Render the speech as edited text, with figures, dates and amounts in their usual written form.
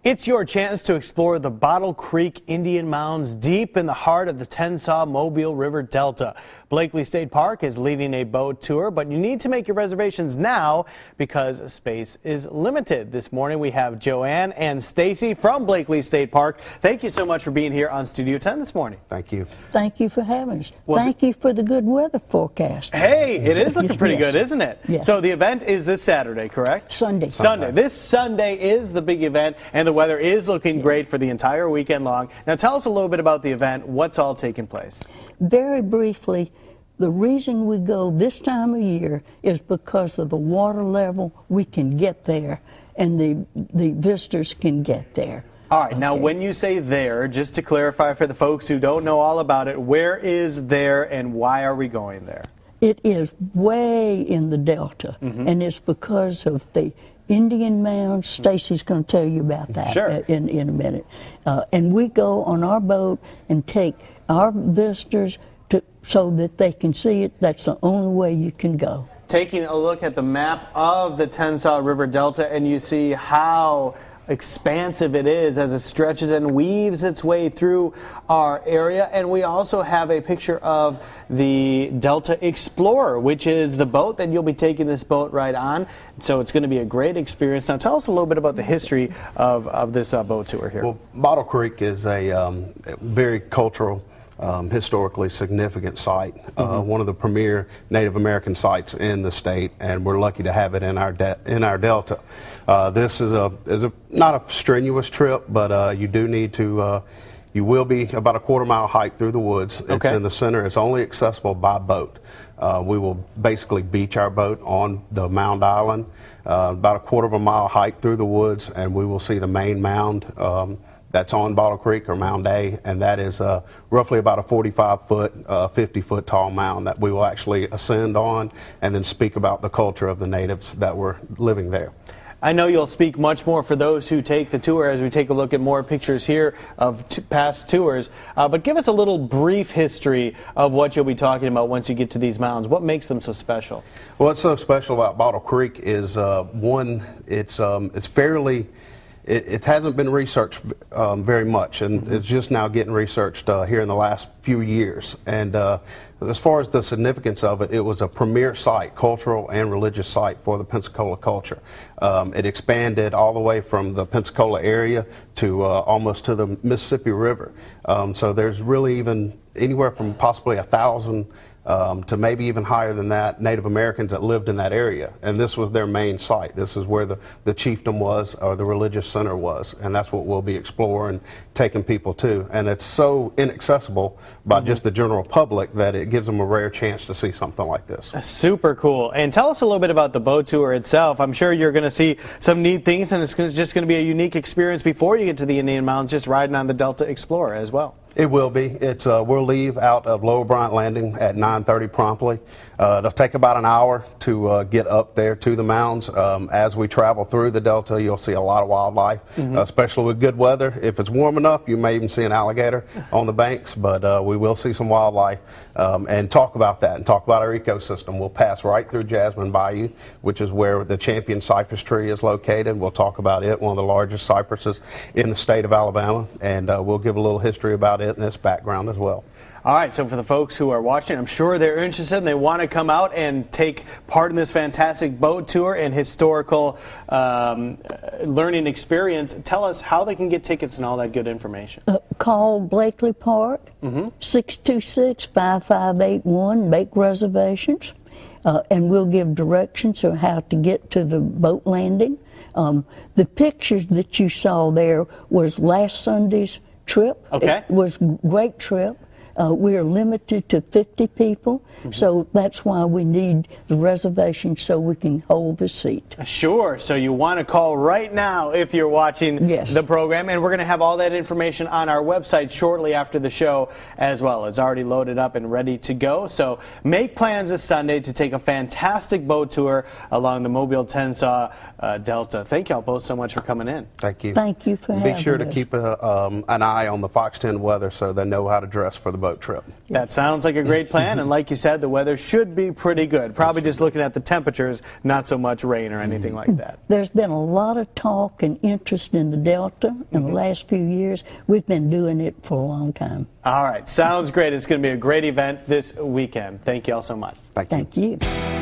It's your chance to explore the Bottle Creek Indian Mounds deep in the heart of the Tensaw-Mobile River Delta. Blakeley State Park is leading a boat tour, but you need to make your reservations now because space is limited. This morning we have Joanne and Stacy from Blakeley State Park. Thank you so much for being here on Studio 10 this morning. Thank you. Thank you for having us. Thank you for the good weather forecast. Hey, it is looking pretty Yes. good, isn't it? Yes. So the event is this Saturday, correct? Sunday. This Sunday is the big event, and the weather is looking great for the entire weekend long. Now tell us a little bit about the event, what's all taking place. Very briefly, the reason we go this time of year is because of the water level. We can get there, and the visitors can get there. All right, now when you say there, just to clarify for the folks who don't know all about it, where is there and why are we going there? It is way in the Delta, and it's because of the Indian Mounds. Stacy's going to tell you about that in a minute. And we go on our boat and take our visitors so that they can see it. That's the only way you can go. Taking a look at the map of the Tensaw River Delta, and you see how expansive it is as it stretches and weaves its way through our area. And we also have a picture of the Delta Explorer, which is the boat that you'll be taking this boat ride on. So it's going to be a great experience. Now tell us a little bit about the history of this boat tour here. Well, Bottle Creek is a very cultural, historically significant site, one of the premier Native American sites in the state, and we're lucky to have it in our delta. This is not a strenuous trip, but you do need to. You will be about a quarter-mile hike through the woods. It's in the center. It's only accessible by boat. We will basically beach our boat on the mound island, about a quarter of a mile hike through the woods, and we will see the main mound. That's on Bottle Creek, or Mound A, and that is roughly about a 45-foot, 50-foot tall mound that we will actually ascend on and then speak about the culture of the natives that were living there. I know you'll speak much more for those who take the tour as we take a look at more pictures here of past tours, but give us a little brief history of what you'll be talking about once you get to these mounds. What makes them so special? What's so special about Bottle Creek is, one, it's fairly... It hasn't been researched very much, and it's just now getting researched here in the last few years. And as far as the significance of it, it was a premier site, cultural and religious site for the Pensacola culture. It expanded all the way from the Pensacola area to almost to the Mississippi River. So there's really even anywhere from possibly 1,000 to maybe even higher than that, Native Americans that lived in that area. And this was their main site. This is where the chiefdom was, or the religious center was. And that's what we'll be exploring, taking people to. And it's so inaccessible by just the general public that it gives them a rare chance to see something like this. Super cool. And tell us a little bit about the boat tour itself. I'm sure you're going to see some neat things, and it's just going to be a unique experience before you get to the Indian Mounds, just riding on the Delta Explorer as well. It will be. It's we'll leave out of Lower Bryant Landing at 9:30 promptly. It'll take about an hour to get up there to the mounds. As we travel through the Delta, you'll see a lot of wildlife, especially with good weather. If it's warm enough, you may even see an alligator on the banks, but we will see some wildlife and talk about that and talk about our ecosystem. We'll pass right through Jasmine Bayou, which is where the champion cypress tree is located. We'll talk about it, one of the largest cypresses in the state of Alabama, and we'll give a little history about it and its background as well. All right, so for the folks who are watching, I'm sure they're interested and they want to come out and take part in this fantastic boat tour and historical learning experience. Tell us how they can get tickets and all that good information. Call Blakeley Park, 626-5581, make reservations, and we'll give directions on how to get to the boat landing. The pictures that you saw there was last Sunday's trip. It was a great trip. We are limited to 50 people, so that's why we need the reservation so we can hold the seat. Sure, so you want to call right now if you're watching the program, and we're going to have all that information on our website shortly after the show as well. It's already loaded up and ready to go, so make plans this Sunday to take a fantastic boat tour along the Mobile Tensaw Delta. Thank y'all both so much for coming in. Thank you. Thank you for having us. Be sure to keep an eye on the Fox 10 weather so they know how to dress for the boat trip. That sounds like a great plan, and like you said, the weather should be pretty good. Probably just looking at the temperatures, not so much rain or anything like that. There's been a lot of talk and interest in the Delta in the last few years. We've been doing it for a long time. All right, sounds great. It's going to be a great event this weekend. Thank you all so much. Thank you. Thank you.